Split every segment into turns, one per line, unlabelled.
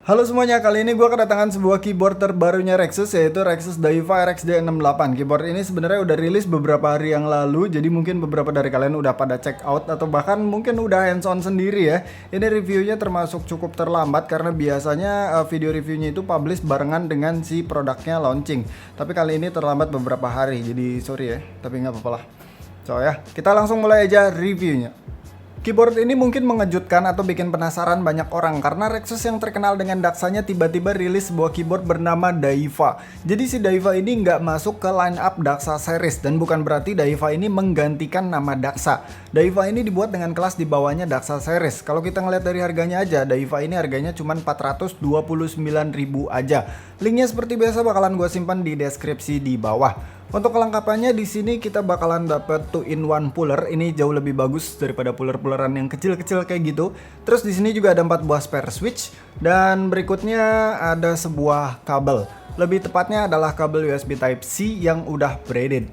Halo semuanya, kali ini gue kedatangan sebuah keyboard terbarunya Rexus, yaitu Rexus Daiwa RXD68. Keyboard ini sebenarnya udah rilis beberapa hari yang lalu, jadi mungkin beberapa dari kalian udah pada check out atau bahkan mungkin udah hands on sendiri ya. Ini reviewnya termasuk cukup terlambat karena biasanya video reviewnya itu publish barengan dengan si produknya launching. Tapi kali ini terlambat beberapa hari, jadi sorry ya, tapi nggak apa-apa lah. So ya, kita langsung mulai aja reviewnya. Keyboard ini mungkin mengejutkan atau bikin penasaran banyak orang karena Rexus yang terkenal dengan daksanya tiba-tiba rilis sebuah keyboard bernama Daiwa. Jadi si Daiwa ini nggak masuk ke line up Daksa series dan bukan berarti Daiwa ini menggantikan nama Daksa. Daiwa ini dibuat dengan kelas di bawahnya Daksa series. Kalau kita ngeliat dari harganya aja, Daiwa ini harganya cuma 429.000 aja. Linknya seperti biasa bakalan gue simpan di deskripsi di bawah. Untuk kelengkapannya di sini kita bakalan dapat 2-in-1 puller. Ini jauh lebih bagus daripada puller-pulleran yang kecil-kecil kayak gitu. Terus di sini juga ada 4 buah spare switch dan berikutnya ada sebuah kabel. Lebih tepatnya adalah kabel USB Type-C yang udah braided.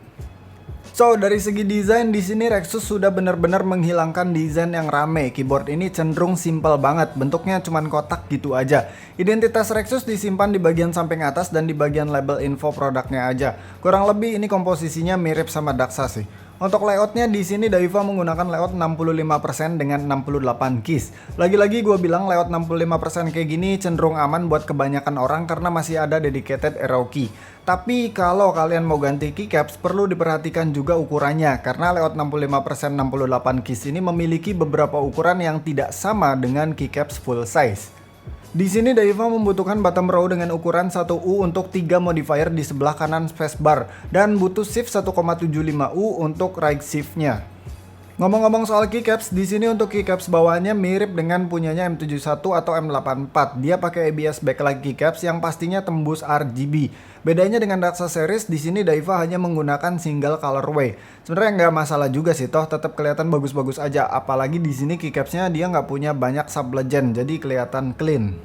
So, dari segi desain di sini Rexus sudah benar-benar menghilangkan desain yang rame. Keyboard ini cenderung simple banget, bentuknya cuman kotak gitu aja. Identitas Rexus disimpan di bagian samping atas dan di bagian label info produknya aja. Kurang lebih ini komposisinya mirip sama Daksa sih. Untuk layoutnya di sini Daiwa menggunakan layout 65% dengan 68 keys. Lagi-lagi gue bilang layout 65% kayak gini cenderung aman buat kebanyakan orang karena masih ada dedicated arrow key. Tapi kalau kalian mau ganti keycaps perlu diperhatikan juga ukurannya karena layout 65% 68 keys ini memiliki beberapa ukuran yang tidak sama dengan keycaps full size. Di sini Daiwa membutuhkan bottom row dengan ukuran 1U untuk 3 modifier di sebelah kanan spacebar dan butuh shift 1,75U untuk right shiftnya. Ngomong-ngomong soal keycaps, di sini untuk keycaps bawahnya mirip dengan punyanya M71 atau M84. Dia pakai ABS backlight keycaps yang pastinya tembus RGB. Bedanya dengan Daksa series, di sini Daiwa hanya menggunakan single colorway. Sebenarnya nggak masalah juga sih, toh tetap kelihatan bagus-bagus aja. Apalagi di sini keycapsnya dia nggak punya banyak sub-legend, jadi kelihatan clean.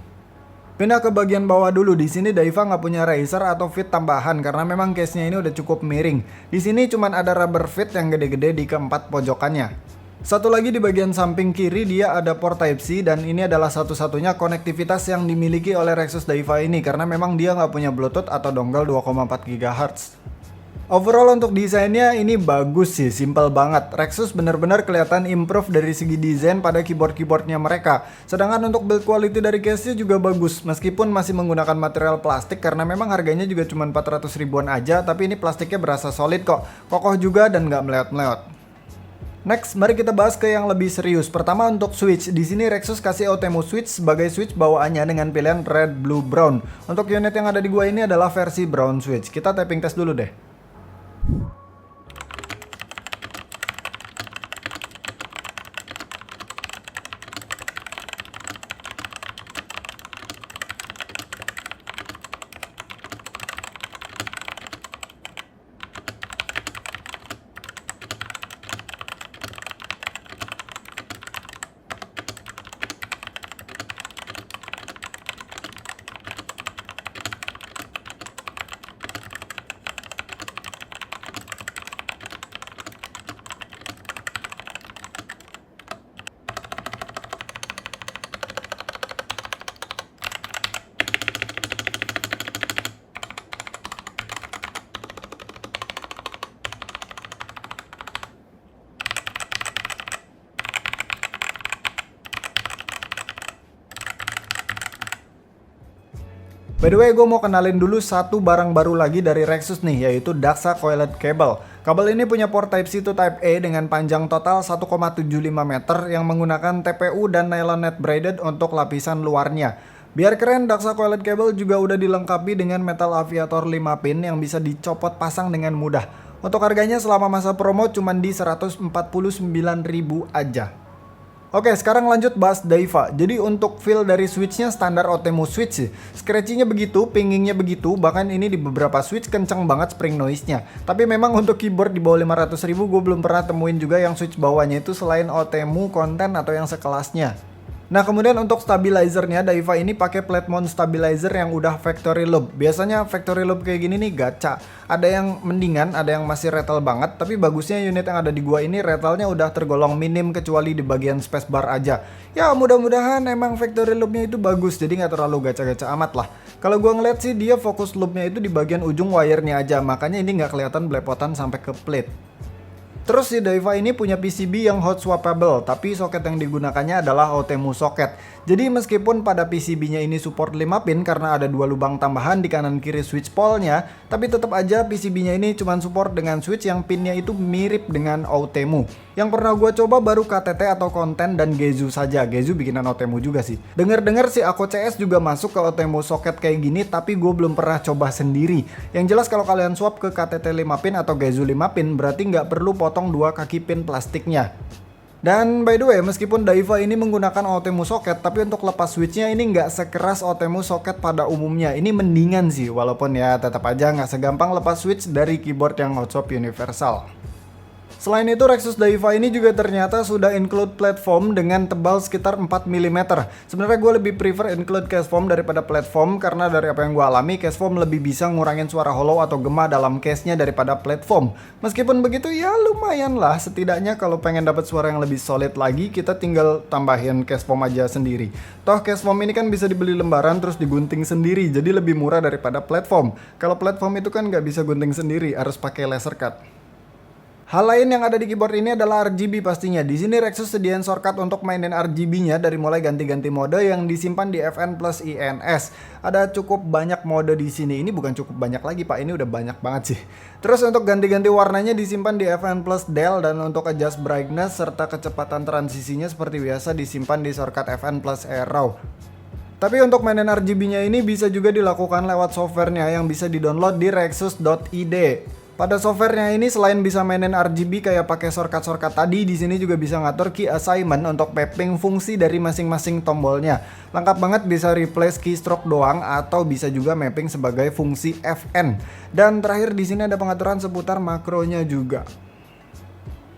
Pindah ke bagian bawah dulu. Di sini Daiwa nggak punya riser atau fit tambahan karena memang case-nya ini udah cukup miring. Di sini cuman ada rubber fit yang gede-gede di keempat pojokannya. Satu lagi di bagian samping kiri dia ada port Type-C dan ini adalah satu-satunya konektivitas yang dimiliki oleh Rexus Daiwa ini karena memang dia nggak punya Bluetooth atau dongle 2,4 GHz. Overall untuk desainnya ini bagus sih, simple banget. Rexus benar-benar kelihatan improve dari segi desain pada keyboard-keyboardnya mereka. Sedangkan untuk build quality dari case-nya juga bagus, meskipun masih menggunakan material plastik karena memang harganya juga cuma 400 ribuan aja, tapi ini plastiknya berasa solid kok, kokoh juga dan nggak meleot-meleot. Next, mari kita bahas ke yang lebih serius. Pertama untuk switch, di sini Rexus kasih Outemu switch sebagai switch bawaannya dengan pilihan red, blue, brown. Untuk unit yang ada di gua ini adalah versi brown switch. Kita tapping test dulu deh. By the way, gue mau kenalin dulu satu barang baru lagi dari Rexus nih, yaitu Daksa Coiled Cable. Kabel ini punya port Type-C to Type-A dengan panjang total 1,75 meter yang menggunakan TPU dan nylon net braided untuk lapisan luarnya. Biar keren, Daksa Coiled Cable juga udah dilengkapi dengan metal aviator 5 pin yang bisa dicopot pasang dengan mudah. Untuk harganya selama masa promo cuma di 149.000 aja. Oke, sekarang lanjut bahas Daiwa. Jadi untuk feel dari switchnya standar Outemu switch sih. Scratchingnya begitu, pingingnya begitu, bahkan ini di beberapa switch kenceng banget spring noise-nya. Tapi memang untuk keyboard di bawah 500.000 gue belum pernah temuin juga yang switch bawahnya itu selain Outemu konten atau yang sekelasnya. Nah, kemudian untuk stabilizernya, Daiwa ini pakai plate mount stabilizer yang udah factory loop. Biasanya factory loop kayak gini nih gacha. Ada yang mendingan, ada yang masih rattle banget. Tapi bagusnya unit yang ada di gua ini rattle-nya udah tergolong minim kecuali di bagian spacebar aja. Ya, mudah-mudahan emang factory loopnya itu bagus, jadi nggak terlalu gacha-gacha amat lah. Kalau gua ngeliat sih dia fokus loopnya itu di bagian ujung wire-nya aja, makanya ini nggak kelihatan belepotan sampai ke plate. Terus si Daiwa ini punya PCB yang hot swappable, tapi soket yang digunakannya adalah OTEMU soket. Jadi meskipun pada PCB-nya ini support 5 pin karena ada 2 lubang tambahan di kanan kiri switch pole-nya, tapi tetap aja PCB-nya ini cuma support dengan switch yang pinnya itu mirip dengan OTEMU. Yang pernah gue coba baru KTT atau konten dan Gezu saja. Gezu bikinan OTEMU juga sih. Dengar-dengar si Ako CS juga masuk ke OTEMU soket kayak gini, tapi gue belum pernah coba sendiri. Yang jelas kalau kalian swap ke KTT 5 pin atau Gezu 5 pin berarti nggak perlu potong 2 kaki pin plastiknya. Dan by the way, meskipun Daiwa ini menggunakan OTEMU soket, tapi untuk lepas switchnya ini nggak sekeras OTEMU soket pada umumnya. Ini mendingan sih, walaupun ya tetap aja nggak segampang lepas switch dari keyboard yang hot swap universal. Selain itu, Rexus Daiwa ini juga ternyata sudah include platform dengan tebal sekitar 4 mm. Sebenarnya gue lebih prefer include case foam daripada platform karena dari apa yang gue alami, case foam lebih bisa ngurangin suara hollow atau gema dalam case-nya daripada platform. Meskipun begitu ya lumayan lah, setidaknya kalau pengen dapat suara yang lebih solid lagi, kita tinggal tambahin case foam aja sendiri. Toh case foam ini kan bisa dibeli lembaran terus digunting sendiri, jadi lebih murah daripada platform. Kalau platform itu kan nggak bisa gunting sendiri, harus pakai laser cut. Hal lain yang ada di keyboard ini adalah RGB pastinya. Di sini Rexus sediain shortcut untuk mainin RGB-nya dari mulai ganti-ganti mode yang disimpan di FN plus INS. Ada cukup banyak mode di sini. Ini bukan cukup banyak lagi, Pak. Ini udah banyak banget sih. Terus untuk ganti-ganti warnanya disimpan di FN plus Del, dan untuk adjust brightness serta kecepatan transisinya seperti biasa disimpan di shortcut FN plus Arrow. Tapi untuk mainin RGB-nya ini bisa juga dilakukan lewat softwarenya yang bisa di-download di rexus.id. Pada softwarenya ini selain bisa mainin RGB kayak pakai shortcut tadi, di sini juga bisa ngatur key assignment untuk mapping fungsi dari masing-masing tombolnya. Lengkap banget, bisa replace keystroke doang atau bisa juga mapping sebagai fungsi FN. Dan terakhir di sini ada pengaturan seputar makronya juga.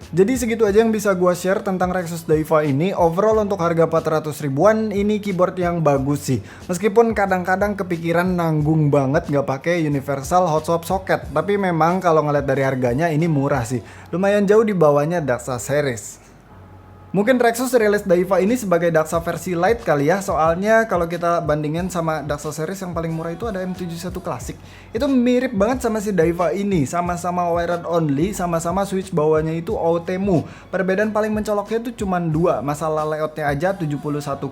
Jadi segitu aja yang bisa gua share tentang Rexus Daiwa ini. Overall untuk harga 400 ribuan ini keyboard yang bagus sih. Meskipun kadang-kadang kepikiran nanggung banget nggak pakai universal hot swap socket, tapi memang kalau ngeliat dari harganya ini murah sih. Lumayan jauh di bawahnya Daxa series. Mungkin Rexus rilis Daiwa ini sebagai Daxa versi light kali ya, soalnya kalau kita bandingin sama Daxa series yang paling murah itu ada M71 Classic. Itu mirip banget sama si Daiwa ini, sama-sama wired only, sama-sama switch bawahnya itu OTEMU. Perbedaan paling mencoloknya itu cuma dua, masalah layoutnya aja 71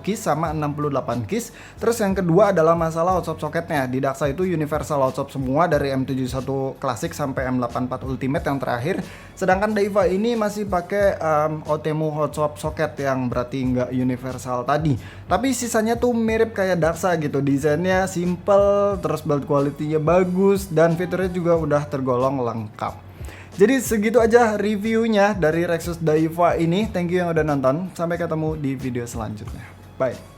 keys sama 68 keys. Terus yang kedua adalah masalah hot swap socketnya. Di Daxa itu universal hot swap semua dari M71 Classic sampai M84 Ultimate yang terakhir. Sedangkan Daiwa ini masih pakai OTEMU hot swap socket yang berarti nggak universal tadi. Tapi sisanya tuh mirip kayak Daxa gitu. Desainnya simple, terus build quality-nya bagus, dan fiturnya juga udah tergolong lengkap. Jadi segitu aja reviewnya dari Rexus Daiwa ini. Thank you yang udah nonton. Sampai ketemu di video selanjutnya. Bye.